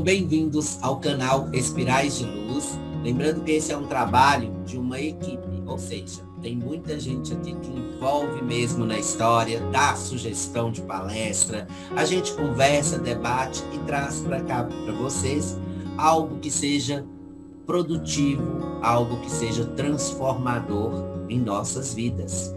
bem-vindos ao canal Espirais de Luz. Lembrando que esse é um trabalho de uma equipe, ou seja, tem muita gente aqui que envolve mesmo na história, dá sugestão de palestra, a gente conversa, debate e traz para cá, para vocês, algo que seja produtivo, algo que seja transformador em nossas vidas.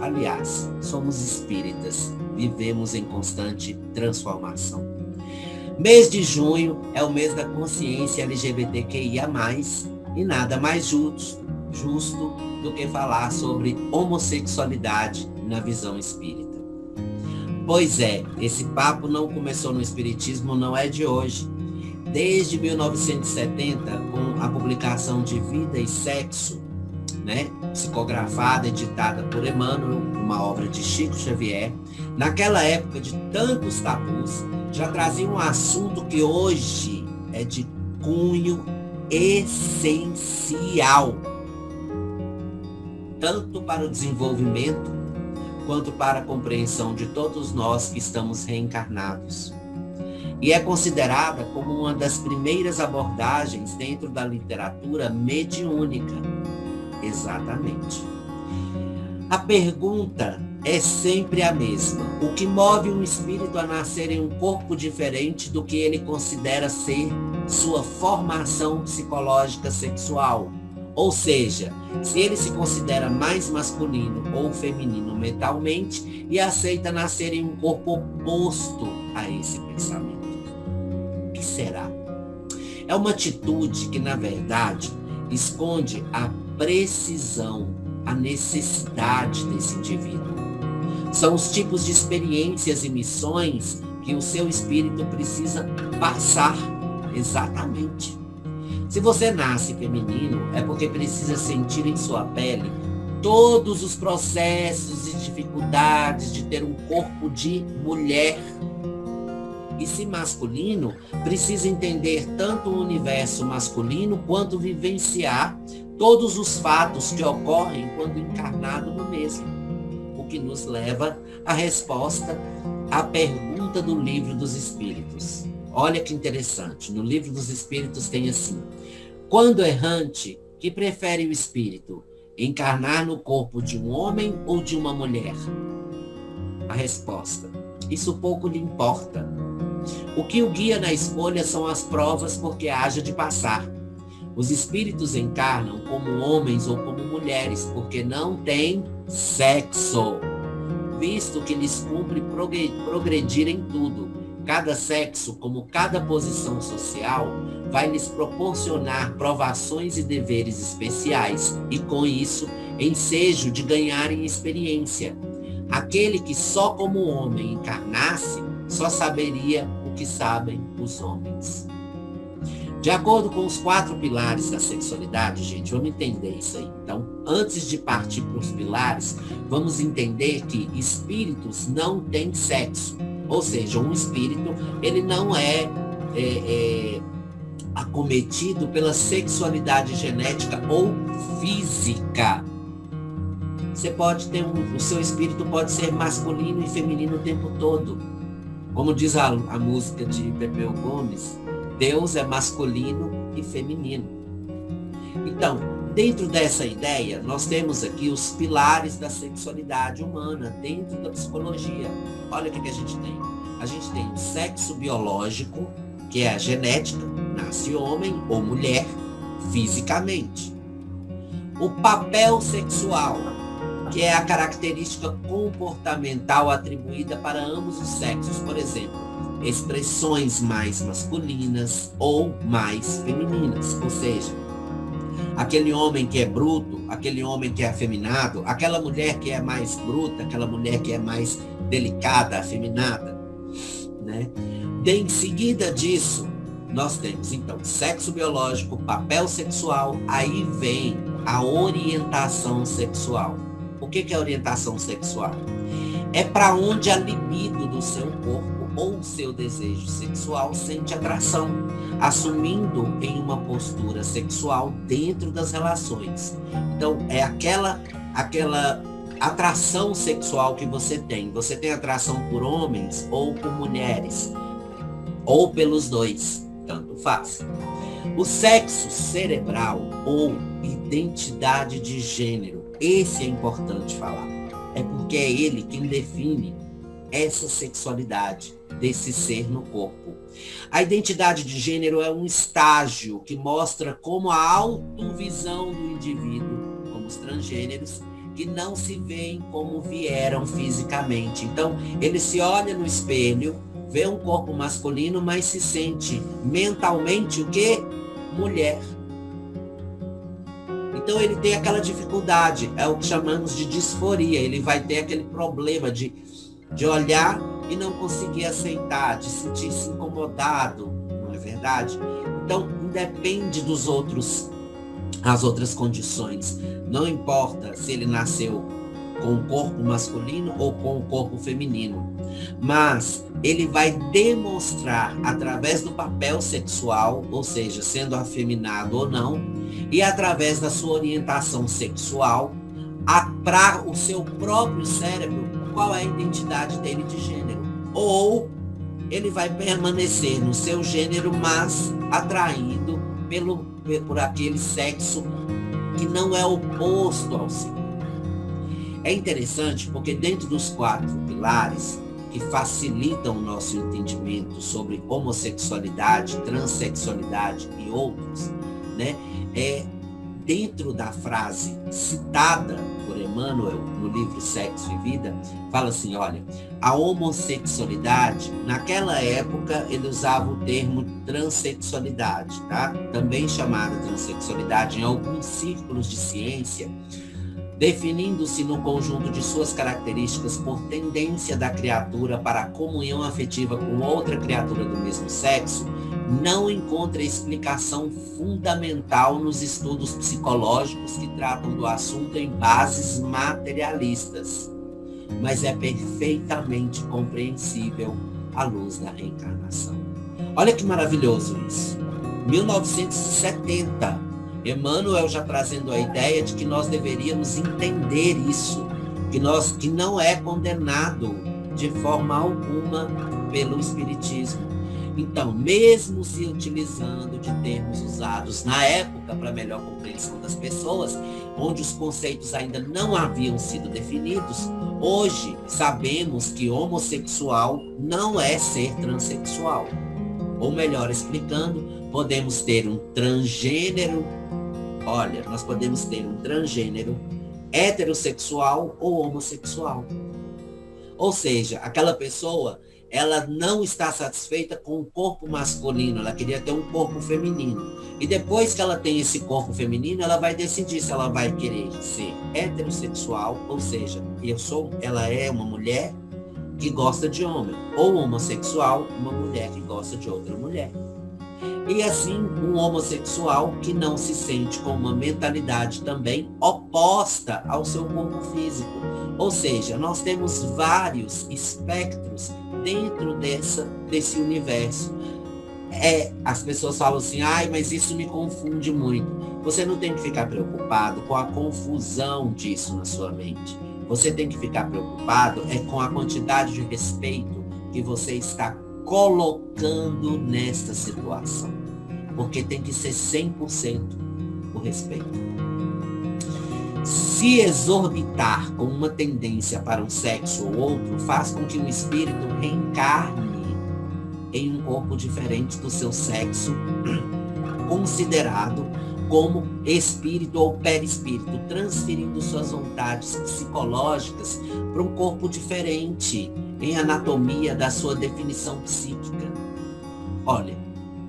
Aliás, somos espíritas, vivemos em constante transformação. Mês de junho é o mês da consciência LGBTQIA+, e nada mais justo do que falar sobre homossexualidade na visão espírita. Pois é, esse papo não começou no espiritismo, não é de hoje. Desde 1970, com a publicação de Vida e Sexo, psicografada, editada por Emmanuel, uma obra de Chico Xavier, naquela época de tantos tabus, já trazia um assunto que hoje é de cunho essencial, tanto para o desenvolvimento, quanto para a compreensão de todos nós que estamos reencarnados. E é considerada como uma das primeiras abordagens dentro da literatura mediúnica. Exatamente. A pergunta é sempre a mesma. O que move um espírito a nascer em um corpo diferente do que ele considera ser sua formação psicológica sexual? Ou seja, se ele se considera mais masculino ou feminino mentalmente e aceita nascer em um corpo oposto a esse pensamento. O que será? É uma atitude que, na verdade, esconde a precisão, a necessidade desse indivíduo. São os tipos de experiências e missões que o seu espírito precisa passar. Exatamente. Se você nasce feminino, é porque precisa sentir em sua pele todos os processos e dificuldades de ter um corpo de mulher. E se masculino, precisa entender tanto o universo masculino quanto vivenciar todos os fatos que ocorrem quando encarnado no mesmo. O que nos leva à resposta à pergunta do Livro dos Espíritos. Olha que interessante, no Livro dos Espíritos tem assim: quando errante, que prefere o espírito? Encarnar no corpo de um homem ou de uma mulher? A resposta: isso pouco lhe importa. O que o guia na escolha são as provas porque haja de passar. Os espíritos encarnam como homens ou como mulheres porque não têm sexo, visto que lhes cumpre progredir em tudo. Cada sexo, como cada posição social, vai lhes proporcionar provações e deveres especiais e, com isso, ensejo de ganharem experiência. Aquele que só como homem encarnasse, só saberia o que sabem os homens. De acordo com os 4 pilares da sexualidade, gente, vamos entender isso aí. Então, antes de partir para os pilares, vamos entender que espíritos não têm sexo. Ou seja, um espírito, ele não é acometido pela sexualidade genética ou física. Você pode ter o seu espírito pode ser masculino e feminino o tempo todo. Como diz a música de Pepeu Gomes, Deus é masculino e feminino. Então, dentro dessa ideia, nós temos aqui os pilares da sexualidade humana, dentro da psicologia. Olha o que a gente tem. A gente tem o sexo biológico, que é a genética, nasce homem ou mulher, fisicamente. O papel sexual, que é a característica comportamental atribuída para ambos os sexos, por exemplo, expressões mais masculinas ou mais femininas, ou seja, aquele homem que é bruto, aquele homem que é afeminado, aquela mulher que é mais bruta, aquela mulher que é mais delicada, afeminada, Em seguida disso, nós temos, então, sexo biológico, papel sexual, aí vem a orientação sexual. O que é orientação sexual? É para onde a libido do seu corpo ou o seu desejo sexual sente atração, assumindo em uma postura sexual dentro das relações. Então, é aquela atração sexual que você tem. Você tem atração por homens ou por mulheres, ou pelos dois. tanto faz. O sexo cerebral ou identidade de gênero, esse é importante falar. É porque é ele quem define essa sexualidade desse ser no corpo. A identidade de gênero é um estágio que mostra como a autovisão do indivíduo, como os transgêneros, que não se veem como vieram fisicamente. Então, ele se olha no espelho, vê um corpo masculino, mas se sente mentalmente o quê? Mulher. Então ele tem aquela dificuldade, é o que chamamos de disforia. Ele vai ter aquele problema de olhar e não conseguir aceitar, de sentir-se incomodado, não é verdade? Então, independe dos outros, as outras condições. Não importa se ele nasceu com o corpo masculino ou com o corpo feminino, mas ele vai demonstrar através do papel sexual, ou seja, sendo afeminado ou não, e através da sua orientação sexual, para o seu próprio cérebro, qual é a identidade dele de gênero. Ou ele vai permanecer no seu gênero, mas atraído por aquele sexo que não é oposto ao seu. É interessante porque dentro dos 4 pilares que facilitam o nosso entendimento sobre homossexualidade, transexualidade e outros, né, dentro da frase citada por Emmanuel no livro Sexo e Vida, fala assim, olha, a homossexualidade, naquela época ele usava o termo transexualidade, tá? Também chamada transexualidade em alguns círculos de ciência, definindo-se no conjunto de suas características por tendência da criatura para a comunhão afetiva com outra criatura do mesmo sexo, não encontra explicação fundamental nos estudos psicológicos que tratam do assunto em bases materialistas, mas é perfeitamente compreensível à luz da reencarnação. Olha que maravilhoso isso. 1970, Emmanuel já trazendo a ideia de que nós deveríamos entender isso, que não é condenado de forma alguma pelo Espiritismo. Então, mesmo se utilizando de termos usados na época para melhor compreensão das pessoas, onde os conceitos ainda não haviam sido definidos, hoje sabemos que homossexual não é ser transexual. Ou melhor explicando, podemos ter um transgênero. Olha, nós podemos ter um transgênero heterossexual ou homossexual. Ou seja, aquela pessoa, ela não está satisfeita com o corpo masculino, ela queria ter um corpo feminino. E depois que ela tem esse corpo feminino, ela vai decidir se ela vai querer ser heterossexual, ou seja, ela é uma mulher que gosta de homem, ou homossexual, uma mulher que gosta de outra mulher. E assim, um homossexual que não se sente com uma mentalidade também oposta ao seu corpo físico. Ou seja, nós temos vários espectros dentro desse universo. As pessoas falam assim, mas isso me confunde muito. Você não tem que ficar preocupado com a confusão disso na sua mente. Você tem que ficar preocupado com a quantidade de respeito que você está colocando nesta situação. Porque tem que ser 100% o respeito. Se exorbitar com uma tendência para um sexo ou outro, faz com que o espírito reencarne em um corpo diferente do seu sexo, considerado como espírito ou perispírito, transferindo suas vontades psicológicas para um corpo diferente em anatomia da sua definição psíquica. Olha,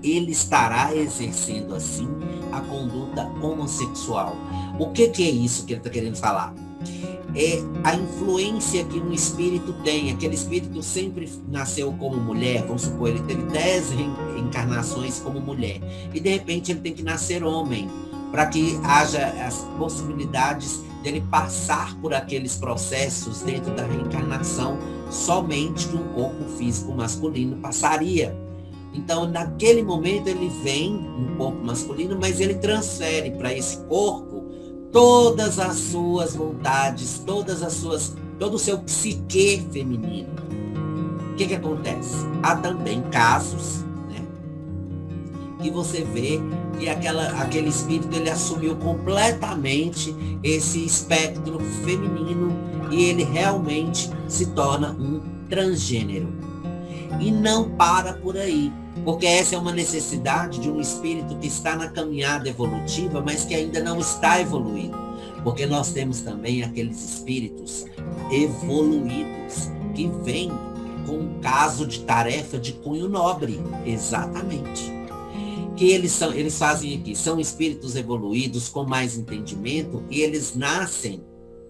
ele estará exercendo assim a conduta homossexual. O que é isso que ele está querendo falar? É a influência que um espírito tem. Aquele espírito sempre nasceu como mulher, vamos supor, ele teve 10 reencarnações como mulher, e de repente ele tem que nascer homem, para que haja as possibilidades dele passar por aqueles processos dentro da reencarnação somente que um corpo físico masculino passaria. Então, naquele momento, ele vem um corpo masculino, mas ele transfere para esse corpo todas as suas vontades, todo o seu psique feminino. O que acontece? Há também casos, né, que você vê que aquele espírito ele assumiu completamente esse espectro feminino e ele realmente se torna um transgênero. E não para por aí, porque essa é uma necessidade de um espírito que está na caminhada evolutiva, mas que ainda não está evoluído. Porque nós temos também aqueles espíritos evoluídos que vêm com um caso de tarefa de cunho nobre, exatamente. Que eles fazem aqui, são espíritos evoluídos com mais entendimento e eles nascem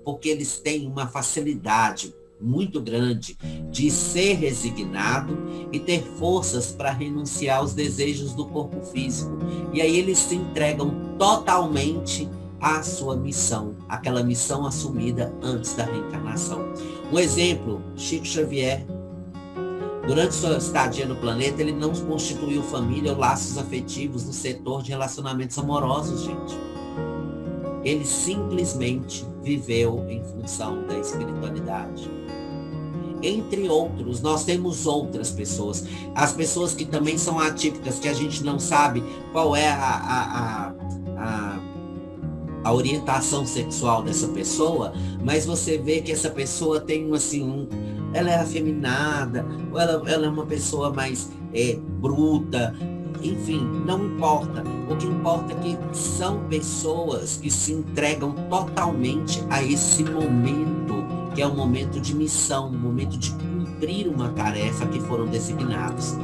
porque eles têm uma facilidade muito grande de ser resignado e ter forças para renunciar aos desejos do corpo físico. E aí eles se entregam totalmente à sua missão, aquela missão assumida antes da reencarnação. Um exemplo, Chico Xavier. Durante sua estadia no planeta, ele não constituiu família ou laços afetivos no setor de relacionamentos amorosos, gente. Ele simplesmente viveu em função da espiritualidade. Entre outros, nós temos outras pessoas. As pessoas que também são atípicas, que a gente não sabe qual é a orientação sexual dessa pessoa, mas você vê que essa pessoa tem ela é afeminada, ou ela é uma pessoa mais bruta, enfim, não importa. O que importa é que são pessoas que se entregam totalmente a esse momento, que é um momento de missão, um momento de cumprir uma tarefa que foram designados.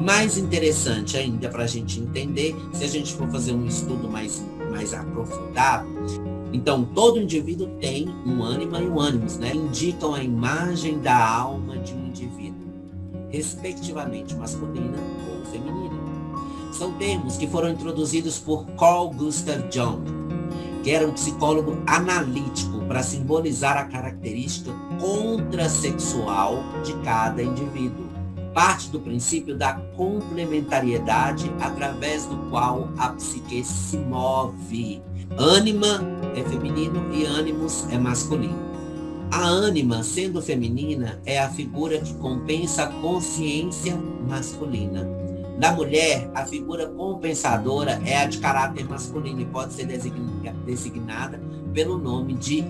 Mais interessante ainda para a gente entender, se a gente for fazer um estudo mais aprofundado, então todo indivíduo tem um ânima e um ânimos, né? Indicam a imagem da alma de um indivíduo, respectivamente masculina ou feminina. São termos que foram introduzidos por Carl Gustav Jung, que era um psicólogo analítico, para simbolizar a característica contrassexual de cada indivíduo. Parte do princípio da complementariedade através do qual a psique se move. Ânima é feminino e ânimos é masculino. A ânima, sendo feminina, é a figura que compensa a consciência masculina. Na mulher, a figura compensadora é a de caráter masculino e pode ser designada pelo nome de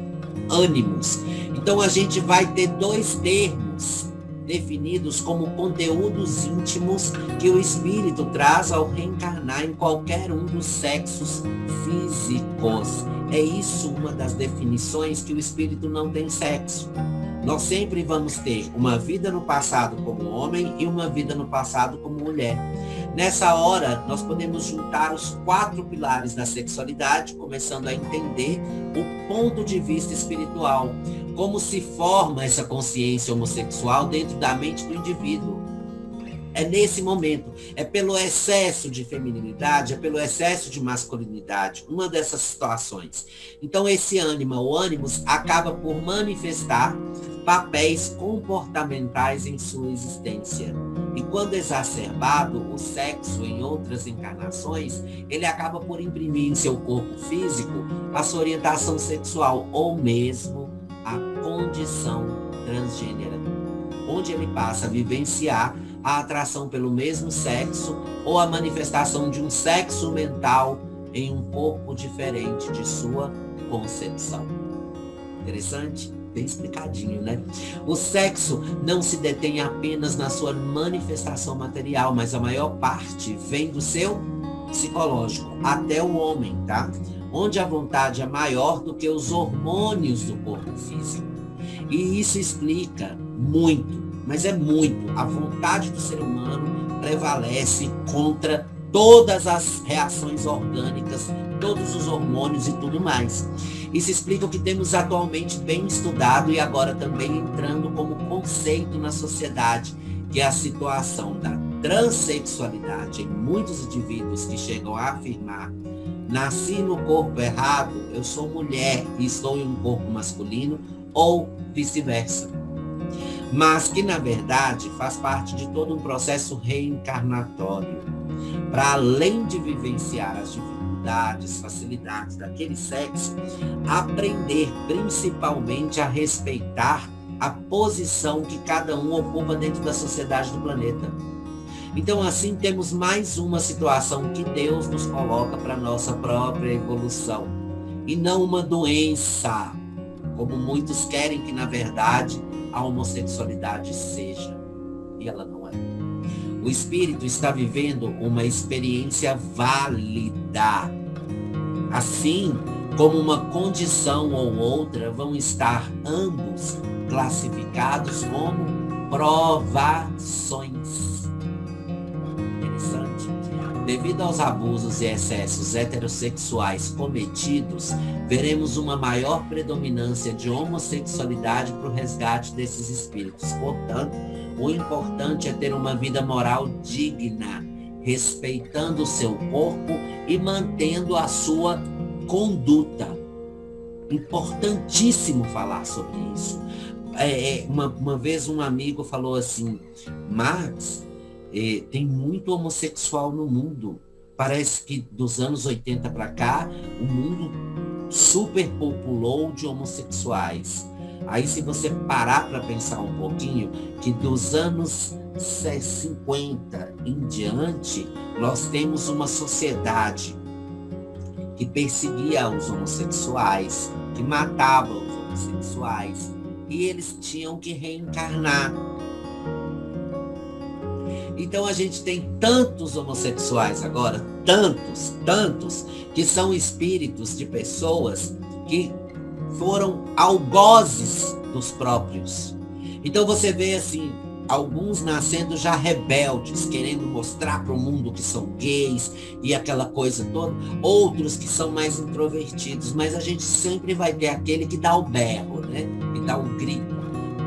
ânimos. Então a gente vai ter dois termos definidos como conteúdos íntimos que o espírito traz ao reencarnar em qualquer um dos sexos físicos. É isso uma das definições, que o espírito não tem sexo. Nós sempre vamos ter uma vida no passado como homem e uma vida no passado como mulher. Nessa hora, nós podemos juntar os 4 pilares da sexualidade, começando a entender o ponto de vista espiritual, como se forma essa consciência homossexual dentro da mente do indivíduo. É nesse momento, é pelo excesso de feminilidade, é pelo excesso de masculinidade, uma dessas situações. Então esse ânima, o ânimos, acaba por manifestar papéis comportamentais em sua existência. E quando exacerbado, o sexo em outras encarnações, ele acaba por imprimir em seu corpo físico a sua orientação sexual, ou mesmo a condição transgênera, onde ele passa a vivenciar a atração pelo mesmo sexo ou a manifestação de um sexo mental em um corpo diferente de sua concepção. Interessante? Bem explicadinho, né? O sexo não se detém apenas na sua manifestação material, mas a maior parte vem do seu psicológico, até o homem, tá? Onde a vontade é maior do que os hormônios do corpo físico. E isso explica muito, mas é muito. A vontade do ser humano prevalece contra todas as reações orgânicas, todos os hormônios e tudo mais. Isso explica o que temos atualmente bem estudado e agora também entrando como conceito na sociedade, que é a situação da transexualidade em muitos indivíduos que chegam a afirmar: nasci no corpo errado, eu sou mulher e estou em um corpo masculino, ou vice-versa. Mas que, na verdade, faz parte de todo um processo reencarnatório, para além de vivenciar as dificuldades, facilidades daquele sexo, aprender principalmente a respeitar a posição que cada um ocupa dentro da sociedade do planeta. Então, assim, temos mais uma situação que Deus nos coloca para a nossa própria evolução. E não uma doença, como muitos querem que, na verdade, a homossexualidade seja. E ela não é. O espírito está vivendo uma experiência válida. Assim como uma condição ou outra vão estar ambos classificados como provações. Interessante. Devido aos abusos e excessos heterossexuais cometidos, veremos uma maior predominância de homossexualidade para o resgate desses espíritos. Portanto, o importante é ter uma vida moral digna, respeitando o seu corpo e mantendo a sua conduta. Importantíssimo falar sobre isso. Uma vez um amigo falou assim: Max, tem muito homossexual no mundo. Parece que dos anos 80 para cá, o mundo superpopulou de homossexuais. Aí, se você parar para pensar um pouquinho, que dos anos 50 em diante, nós temos uma sociedade que perseguia os homossexuais, que matava os homossexuais, e eles tinham que reencarnar. Então a gente tem tantos homossexuais agora, tantos, que são espíritos de pessoas que foram algozes dos próprios. Então você vê assim, alguns nascendo já rebeldes, querendo mostrar para o mundo que são gays e aquela coisa toda. Outros que são mais introvertidos, mas a gente sempre vai ter aquele que dá o berro, né? Que dá o grito.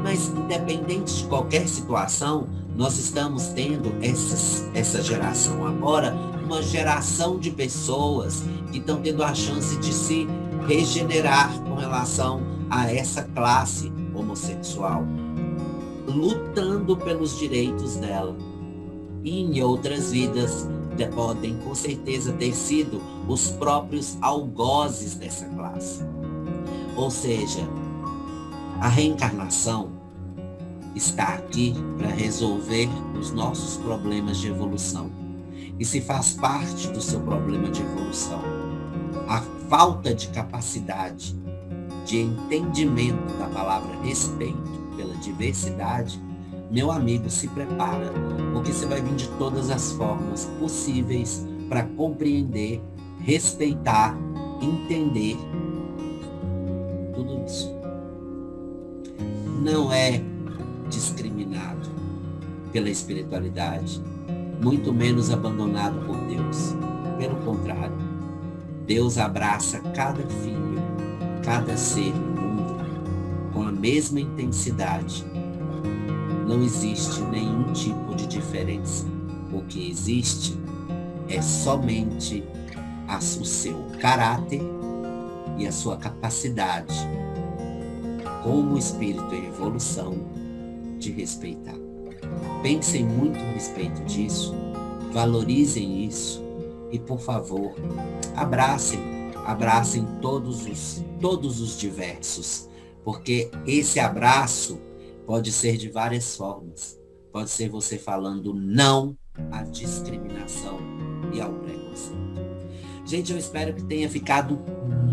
Mas independente de qualquer situação, nós estamos tendo essa geração agora, uma geração de pessoas que estão tendo a chance de se regenerar com relação a essa classe homossexual, lutando pelos direitos dela. E em outras vidas podem com certeza ter sido os próprios algozes dessa classe. Ou seja, a reencarnação está aqui para resolver os nossos problemas de evolução. E se faz parte do seu problema de evolução a falta de capacidade de entendimento da palavra respeito pela diversidade, meu amigo, se prepara, porque você vai vir de todas as formas possíveis para compreender, respeitar, entender tudo isso. Não é discriminado pela espiritualidade, muito menos abandonado por Deus. Pelo contrário, Deus abraça cada filho, cada ser no mundo com a mesma intensidade. Não existe nenhum tipo de diferença. O que existe é somente o seu caráter e a sua capacidade, como espírito em evolução, de respeitar. Pensem muito a respeito disso, valorizem isso e, por favor, abracem todos os diversos, porque esse abraço pode ser de várias formas. Pode ser você falando não à discriminação e ao preconceito. Gente, eu espero que tenha ficado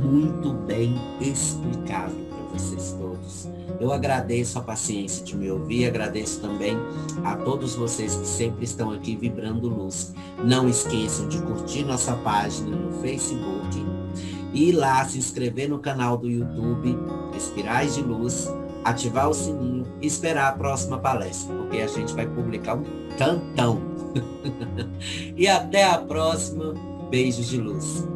muito bem explicado para vocês todos. Eu agradeço a paciência de me ouvir, agradeço também a todos vocês que sempre estão aqui vibrando luz. Não esqueçam de curtir nossa página no Facebook, ir lá se inscrever no canal do YouTube, Espirais de Luz, ativar o sininho e esperar a próxima palestra, porque a gente vai publicar um tantão. E até a próxima. Beijos de luz.